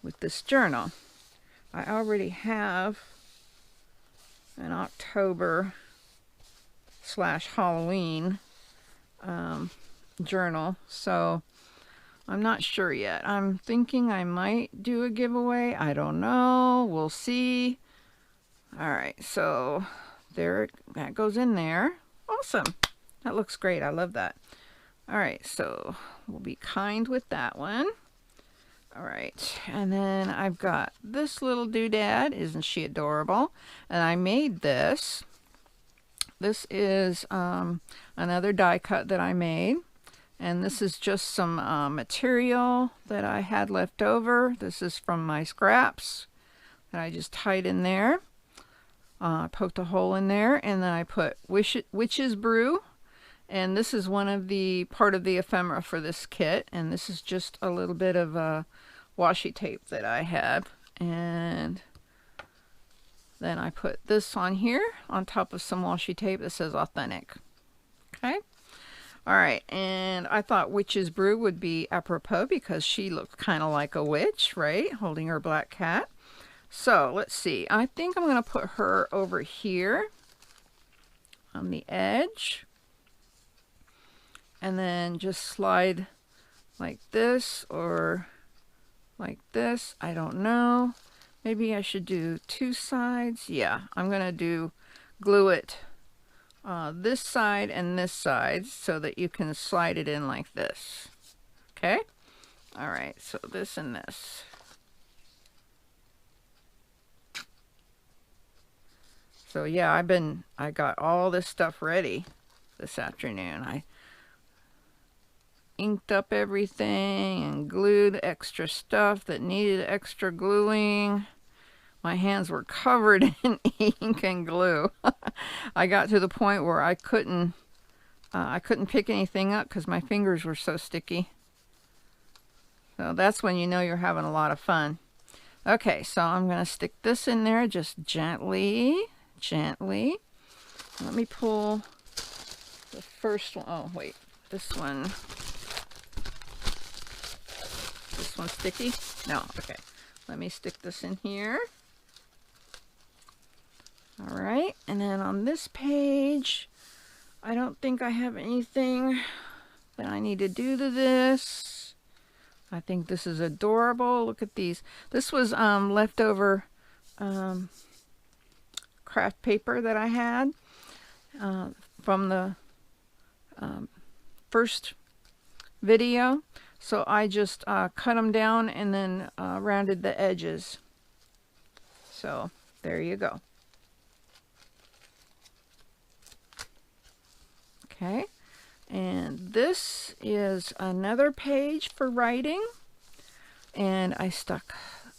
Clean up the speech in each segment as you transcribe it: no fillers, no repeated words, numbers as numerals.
with this journal. I already have an October / Halloween journal, so I'm not sure yet. I'm thinking I might do a giveaway. I don't know. We'll see. All right, so that goes in there. Awesome. That looks great. I love that. All right, so we'll be kind with that one. All right, and then I've got this little doodad. Isn't she adorable? And I made this. This is another die cut that I made. And this is just some material that I had left over. This is from my scraps that I just tied in there. I poked a hole in there, and then I put Witch's Brew. And this is part of the ephemera for this kit. And this is just a little bit of washi tape that I had. And then I put this on here on top of some washi tape that says authentic. Okay. All right. And I thought Witch's Brew would be apropos because she looks kind of like a witch, right? Holding her black cat. So let's see. I think I'm going to put her over here on the edge. And then just slide like this or like this. I don't know. Maybe I should do two sides. Yeah, I'm going to glue it this side and this side so that you can slide it in like this. Okay? All right, so this and this. So yeah, I got all this stuff ready this afternoon. I inked up everything and glued extra stuff that needed extra gluing. My hands were covered in ink and glue. I got to the point where I couldn't pick anything up because my fingers were so sticky. So that's when you know you're having a lot of fun. Okay, so I'm going to stick this in there just gently. Let me pull the first one. Oh, wait. This one's sticky? No, okay. Let me stick this in here. All right, and then on this page, I don't think I have anything that I need to do to this. I think this is adorable. Look at these. This was leftover craft paper that I had from the first video. So I just cut them down and then rounded the edges. So there you go. Okay, and this is another page for writing. And I stuck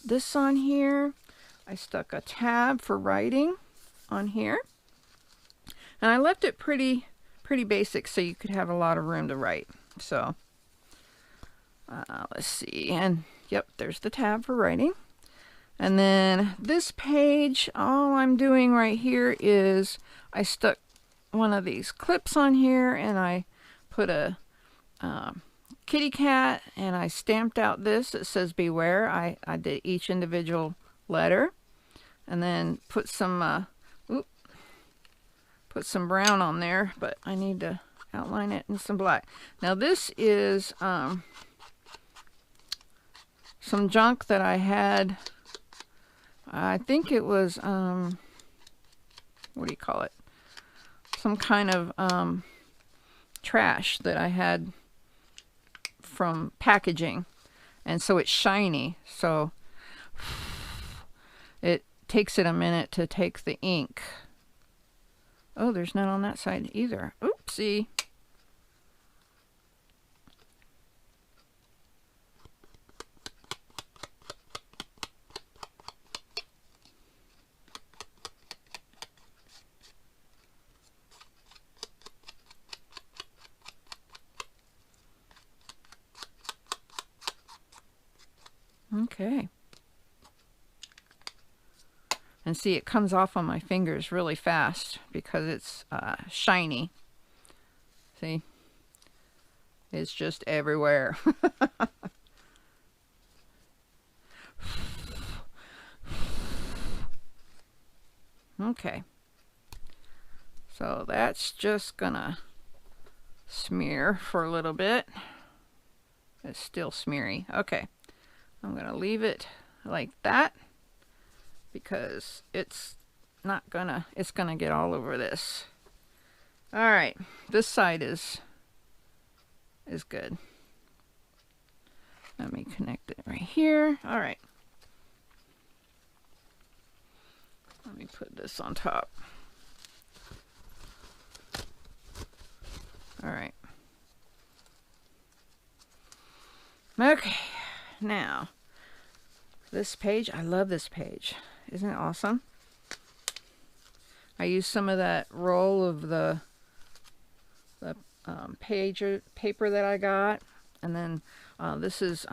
this on here. I stuck a tab for writing on here. And I left it pretty basic so you could have a lot of room to write. So let's see, and yep, there's the tab for writing. And then this page, all I'm doing right here is I stuck one of these clips on here, and I put a kitty cat, and I stamped out this that says beware. I did each individual letter, and then put some brown on there, but I need to outline it in some black. Now this is some junk that I had. I think it was what do you call it? Some kind of trash that I had from packaging, and so it's shiny, so it takes it a minute to take the ink. Oh, there's none on that side either. Oopsie. Okay. And see, it comes off on my fingers really fast because it's shiny. See? It's just everywhere. Okay. So that's just gonna smear for a little bit. It's still smeary. Okay. I'm gonna leave it like that because it's gonna get all over this. All right. This side is good. Let me connect it right here. All right. Let me put this on top. All right. Okay. Now, this page, I love this page. Isn't it awesome? I used some of that roll of the paper that I got. And then this is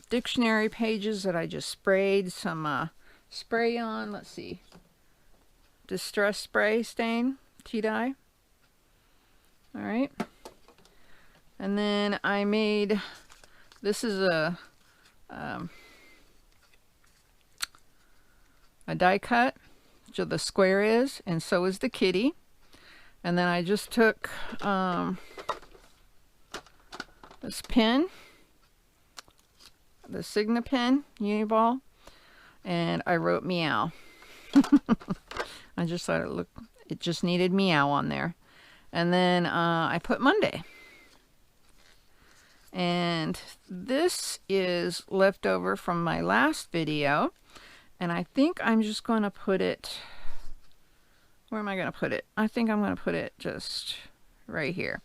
dictionary pages that I just sprayed some spray on. Let's see. Distress spray stain, tea dye. All right. And then I made, this is a die cut, so the square is, and so is the kitty. And then I just took this pen, the Signa pen, Uniball, and I wrote meow. I just thought it just needed meow on there. And then I put Monday. And this is leftover from my last video. And I think I'm just going to put it, where am I going to put it? I think I'm going to put it just right here.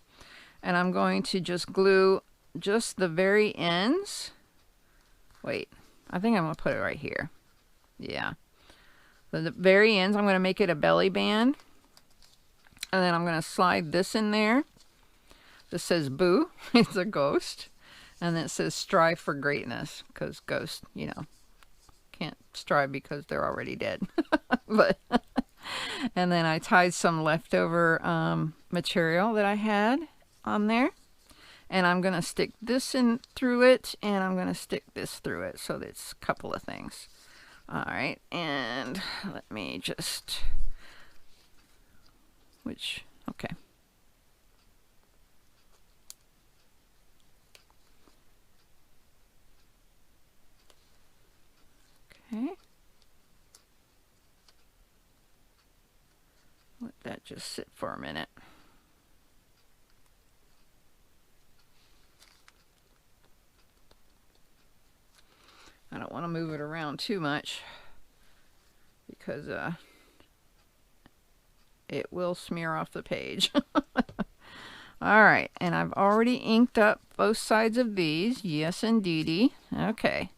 And I'm going to just glue just the very ends. Wait, I think I'm going to put it right here. Yeah. The very ends, I'm going to make it a belly band. And then I'm going to slide this in there. This says boo. It's a ghost. And then it says strive for greatness. Because ghosts, you know, can't strive because they're already dead. But and then I tied some leftover material that I had on there. And I'm going to stick this in through it. And I'm going to stick this through it. So that's a couple of things. All right. And let me just... okay. Okay. Let that just sit for a minute. I don't want to move it around too much because it will smear off the page. All right, and I've already inked up both sides of these. Yes, indeedy. Okay.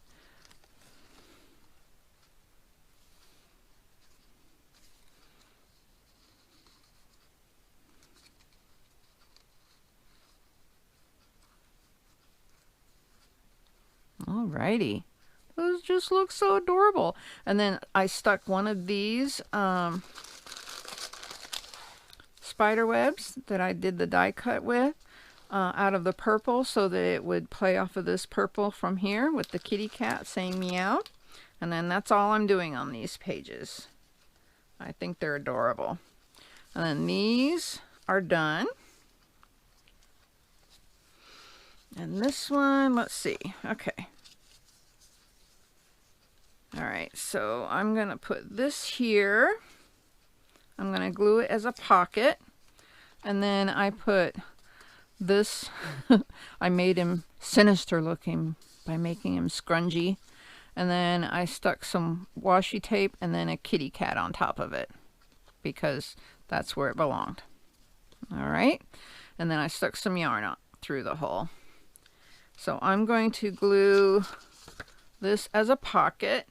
All righty. Those just look so adorable. And then I stuck one of these spider webs that I did the die cut with out of the purple so that it would play off of this purple from here with the kitty cat saying meow. And then that's all I'm doing on these pages. I think they're adorable. And then these are done. And this one, let's see. Okay. All right, so I'm going to put this here. I'm going to glue it as a pocket. And then I put this. I made him sinister looking by making him scrungy. And then I stuck some washi tape and then a kitty cat on top of it because that's where it belonged. All right. And then I stuck some yarn on through the hole. So I'm going to glue this as a pocket.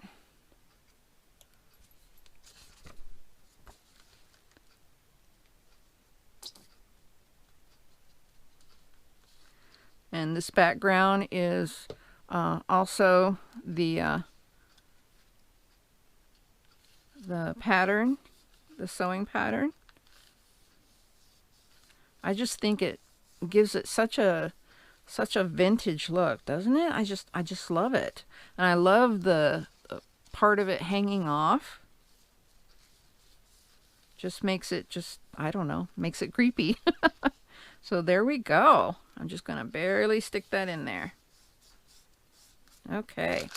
And this background is also the pattern, the sewing pattern. I just think it gives it such a vintage look, doesn't it? I just love it. And I love the part of it hanging off. just makes it I don't know, makes it creepy. So there we go. I'm just going to barely stick that in there. Okay.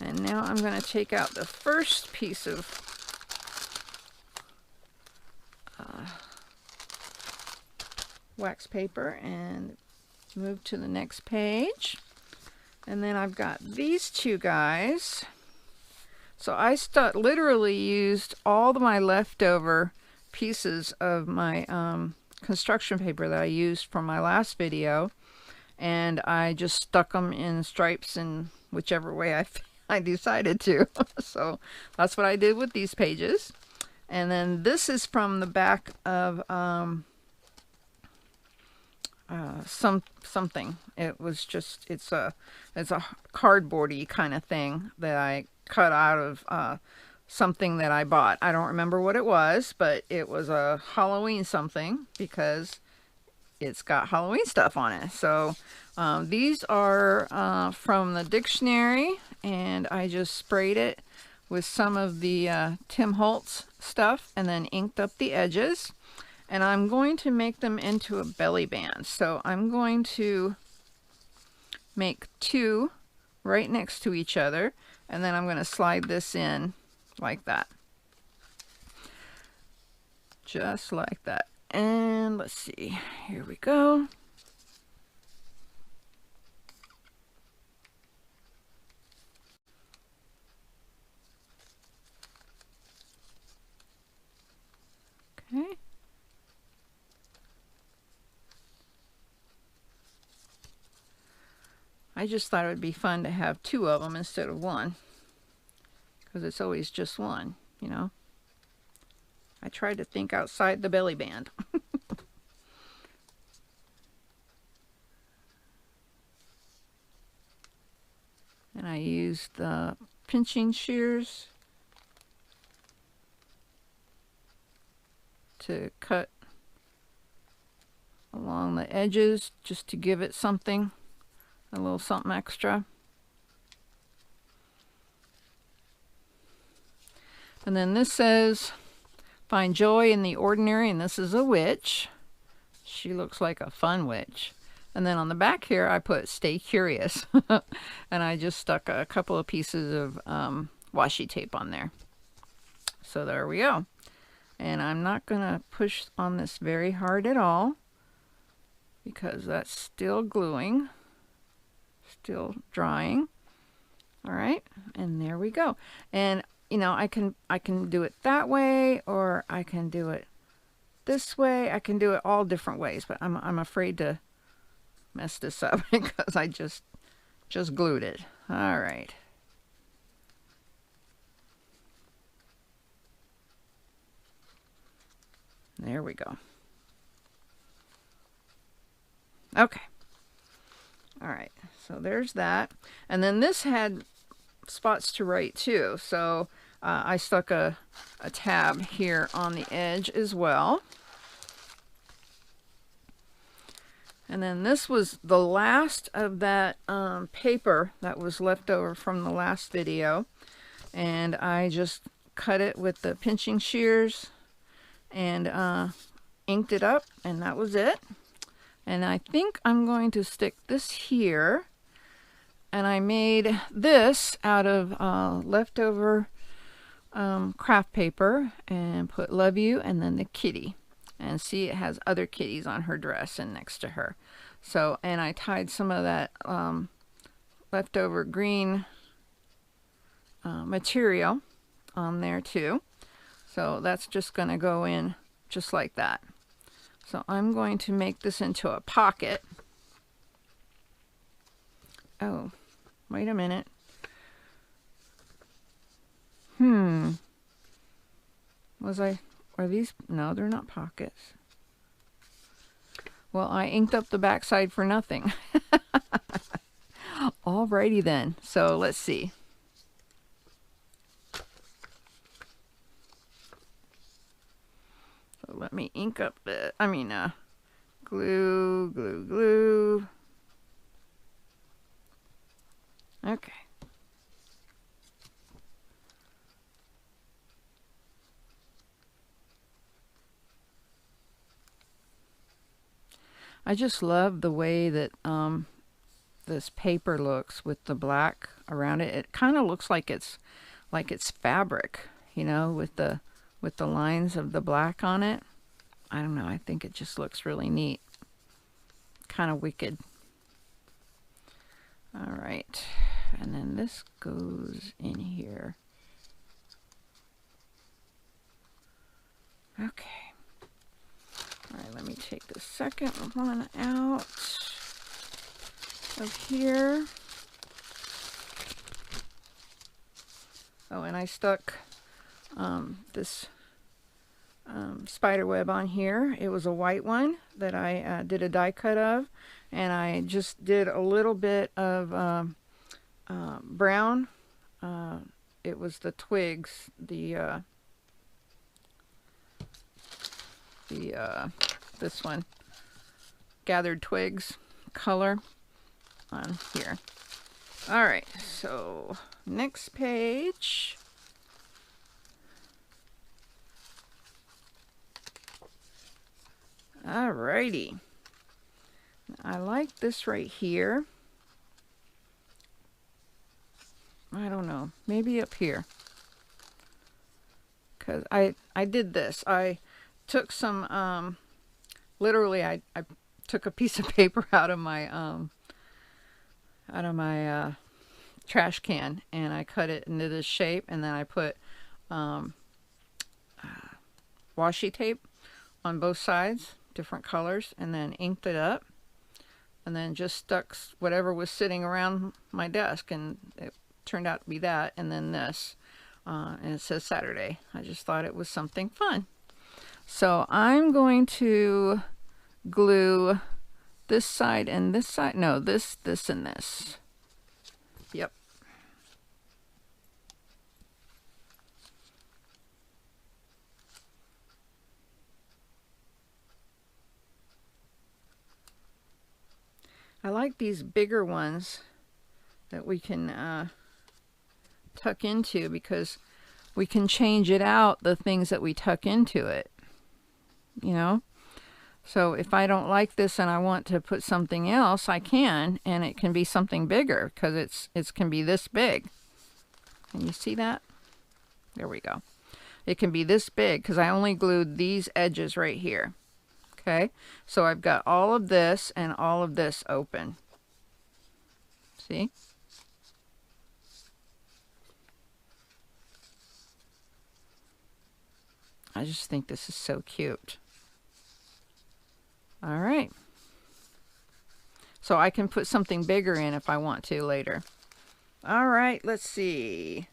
And now I'm going to take out the first piece of wax paper and move to the next page. And then I've got these two guys. So I literally used all of my leftover pieces of my construction paper that I used from my last video, and I just stuck them in stripes in whichever way I decided to. So that's what I did with these pages. And then this is from the back of something. It was just, it's a cardboardy kind of thing that I cut out of something that I bought. I don't remember what it was, but it was a Halloween something because it's got Halloween stuff on it. So these are from the dictionary, and I just sprayed it with some of the Tim Holtz stuff and then inked up the edges. And I'm going to make them into a belly band. So I'm going to make two right next to each other, and then I'm going to slide this in like that. Just like that. And let's see, here we go. Okay. I just thought it would be fun to have two of them instead of one, because it's always just one, you know. I tried to think outside the belly band. And I used the pinching shears to cut along the edges just to give it something, a little something extra. And then this says, find joy in the ordinary, and this is a witch. She looks like a fun witch. And then on the back here, I put stay curious. And I just stuck a couple of pieces of washi tape on there. So there we go. And I'm not going to push on this very hard at all, because that's still gluing, still drying. All right, and there we go. And you know, I can do it that way, or I can do it this way. I can do it all different ways, but I'm afraid to mess this up because I just glued it. All right. There we go. Okay. All right, so there's that. And then this had spots to write too, so I stuck a tab here on the edge as well. And then this was the last of that paper that was left over from the last video, and I just cut it with the pinching shears and inked it up, and that was it. And I think I'm going to stick this here, and I made this out of leftover craft paper and put love you and then the kitty. And see, it has other kitties on her dress and next to her. So, and I tied some of that leftover green material on there too. So that's just going to go in just like that. So I'm going to make this into a pocket. Oh, wait a minute. Are these? No, they're not pockets. Well, I inked up the backside for nothing. Alrighty then. So let's see. So let me ink up the, glue, glue, glue. Okay. I just love the way that this paper looks with the black around it. It kind of looks like it's fabric, you know, with the lines of the black on it. I don't know, I think it just looks really neat. Kind of wicked. All right, and then this goes in here. Okay. All right, let me take the second one out of here. Oh, and I stuck this spider web on here. It was a white one that I did a die cut of, and I just did a little bit of brown. It was the twigs, this one, gathered twigs color on here. All right, so next page. All righty. I like this right here. I don't know, maybe up here. Because I did this. I took some, literally I took a piece of paper out of my trash can, and I cut it into this shape, and then I put washi tape on both sides, different colors, and then inked it up, and then just stuck whatever was sitting around my desk, and it turned out to be that, and then this, and it says Saturday. I just thought it was something fun. So I'm going to glue this side and this side. No, this, and this. Yep. I like these bigger ones that we can tuck into, because we can change it out, the things that we tuck into it, you know. So if I don't like this and I want to put something else, I can, and it can be something bigger, because it can be this big. Can you see that? There we go. It can be this big because I only glued these edges right here. Okay, so I've got all of this and all of this open. See? I just think this is so cute. All right. So I can put something bigger in if I want to later. All right, let's see.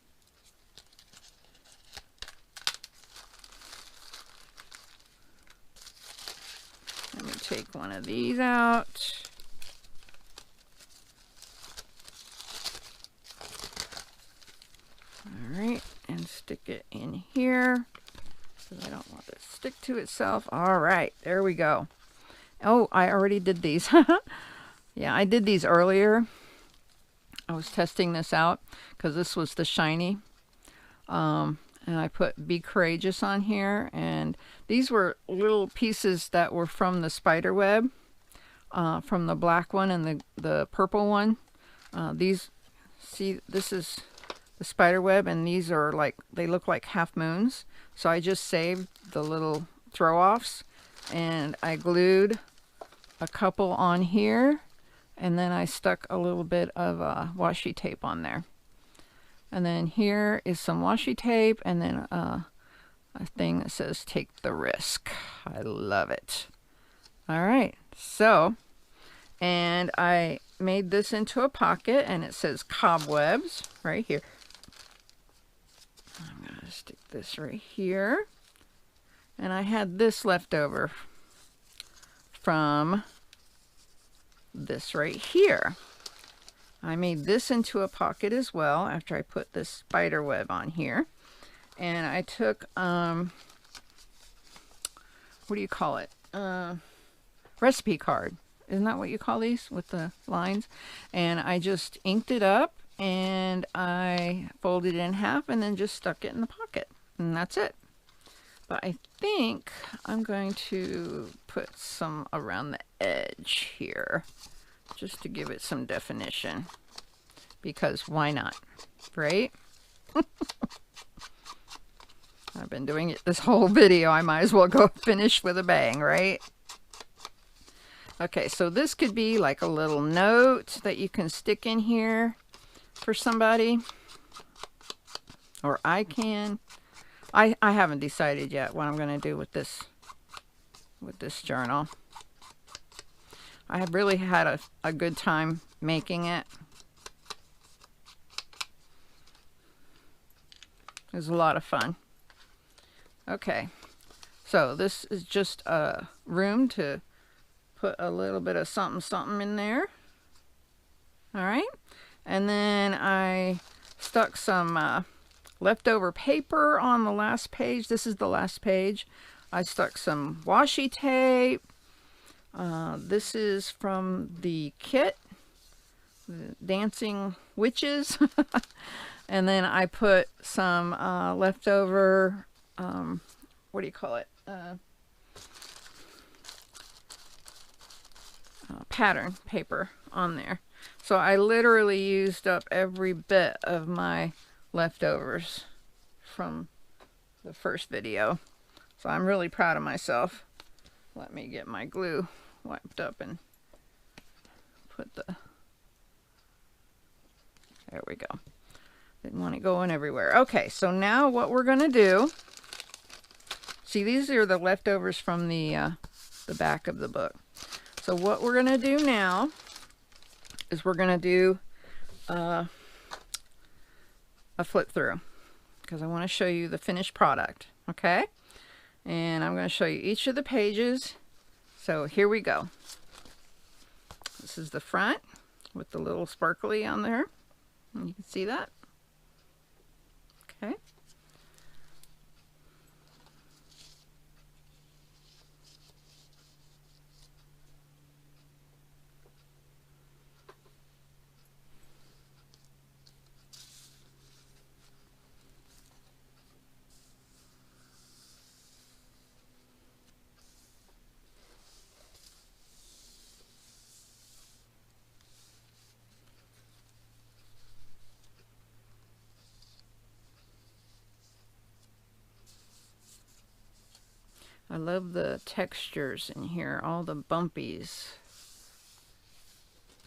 Let me take one of these out. All right, and stick it in here, because I don't want it to stick to itself. All right, there we go. Oh, I already did these. Yeah, I did these earlier. I was testing this out because this was the shiny. And I put Be Courageous on here. And these were little pieces that were from the spider web, from the black one and the purple one. These, see, this is the spider web, and these are like, they look like half moons. So I just saved the little throw-offs, and I glued a couple on here, and then I stuck a little bit of washi tape on there. And then here is some washi tape, and then a thing that says Take the Risk. I love it. All right, so, and I made this into a pocket, and it says Cobwebs right here. I'm gonna stick this right here. And I had this left over from this right here. I made this into a pocket as well after I put this spider web on here. And I took, what do you call it? Recipe card. Isn't that what you call these with the lines? And I just inked it up, and I folded it in half and then just stuck it in the pocket. And that's it. But I think I'm going to put some around the edge here, just to give it some definition. Because why not, right? I've been doing it this whole video. I might as well go finish with a bang, right? Okay, so this could be like a little note that you can stick in here for somebody. Or I can. I haven't decided yet what I'm going to do with this journal. I have really had a good time making it. It was a lot of fun. Okay, so this is just a room to put a little bit of something something in there. All right, and then I stuck some leftover paper on the last page. This is the last page. I stuck some washi tape. This is from the kit, the Dancing Witches. And then I put some leftover, what do you call it? Pattern paper on there. So I literally used up every bit of my leftovers from the first video. So I'm really proud of myself. Let me get my glue wiped up and put the, there we go. Didn't want it going everywhere. Okay, so now what we're going to do, see, these are the leftovers from the back of the book. So what we're going to do now is we're going to do a flip through, because I want to show you the finished product, okay? And I'm going to show you each of the pages. So here we go. This is the front with the little sparkly on there. And you can see that. Okay. I love the textures in here, all the bumpies.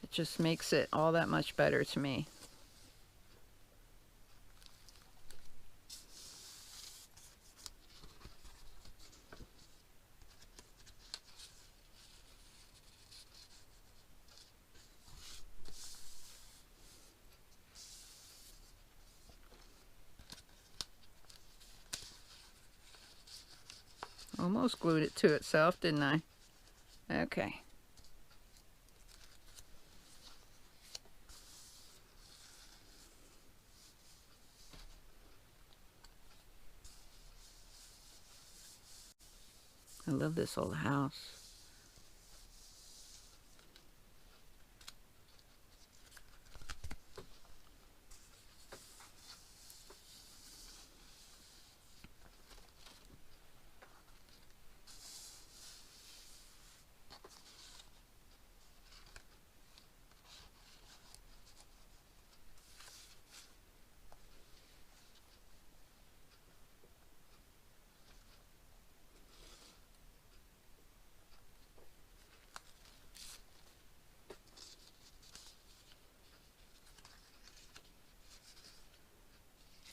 It just makes it all that much better to me. Almost glued it to itself, didn't I? Okay. I love this old house.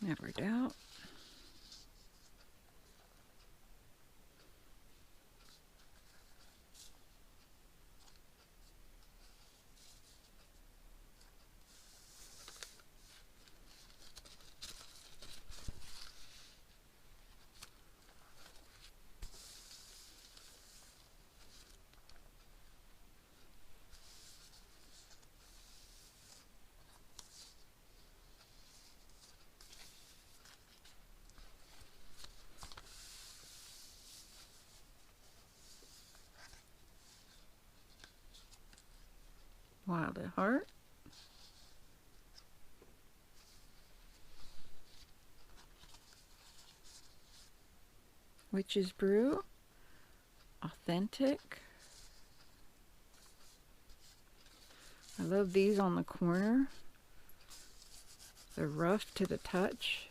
Never doubt. Wild at heart. Witch's Brew, Authentic. I love these on the corner. They're rough to the touch.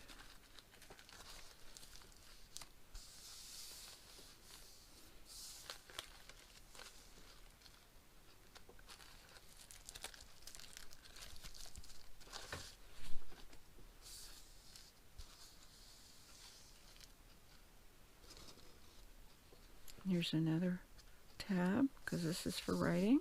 Here's another tab, because this is for writing.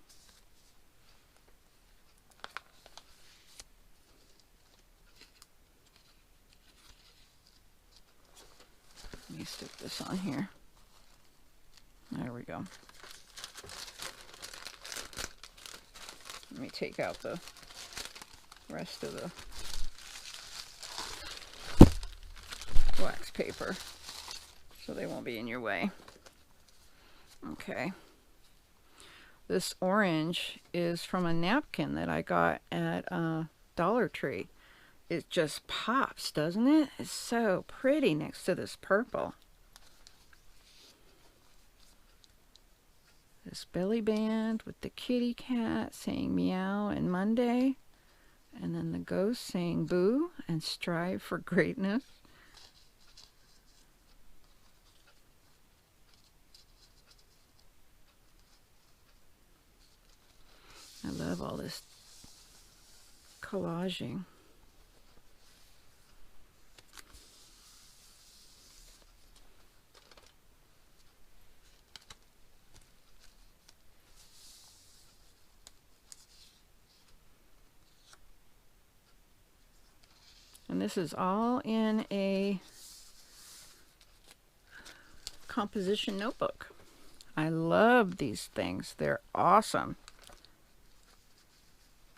Let me stick this on here. There we go. Let me take out the rest of the wax paper so they won't be in your way. Okay. This orange is from a napkin that I got at Dollar Tree. It just pops, doesn't it? It's so pretty next to this purple. This belly band with the kitty cat saying meow and Monday. And then the ghost saying boo and strive for greatness. I love all this collaging. And this is all in a composition notebook. I love these things. They're awesome.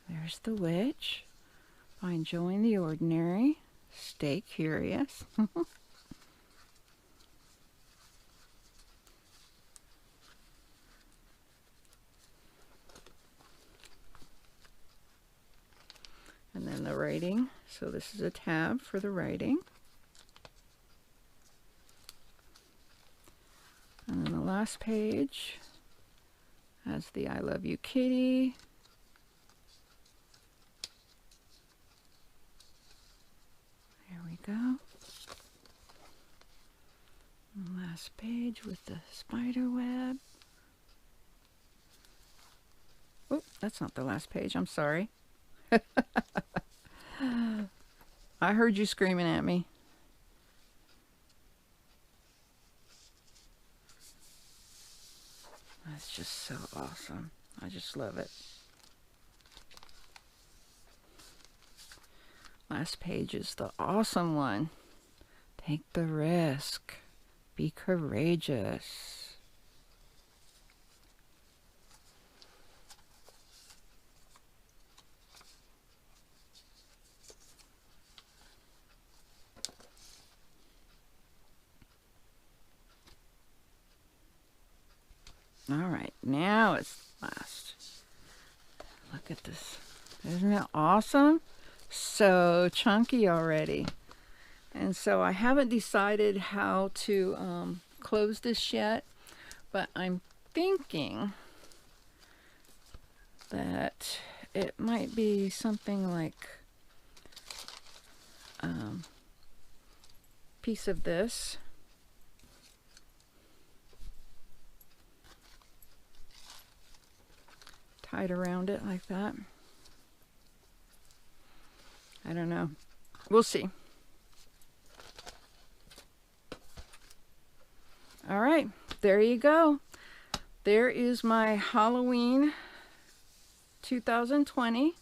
There's the witch. By enjoying the ordinary. Stay curious. And then the writing. So this is a tab for the writing. And then the last page has the I love you kitty. There we go. And the last page with the spider web. Oh, that's not the last page. I'm sorry. I heard you screaming at me. That's just so awesome. I just love it. Last page is the awesome one. Take the risk. Be courageous. All right, now it's last. Look at this. Isn't it awesome? So chunky already. And so I haven't decided how to close this yet, but I'm thinking that it might be something like piece of this. Tied around it like that. I don't know. We'll see. All right, there you go. There is my Halloween 2020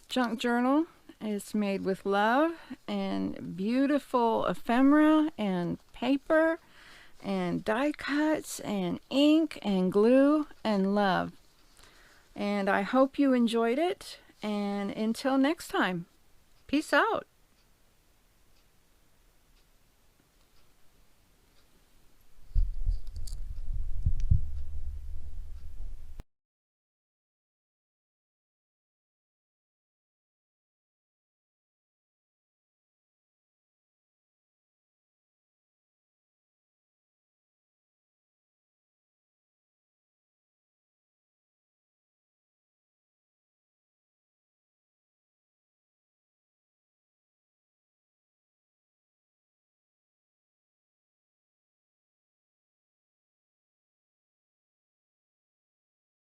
junk journal. It's made with love and beautiful ephemera and paper and die cuts and ink and glue and love. And I hope you enjoyed it. And until next time, peace out.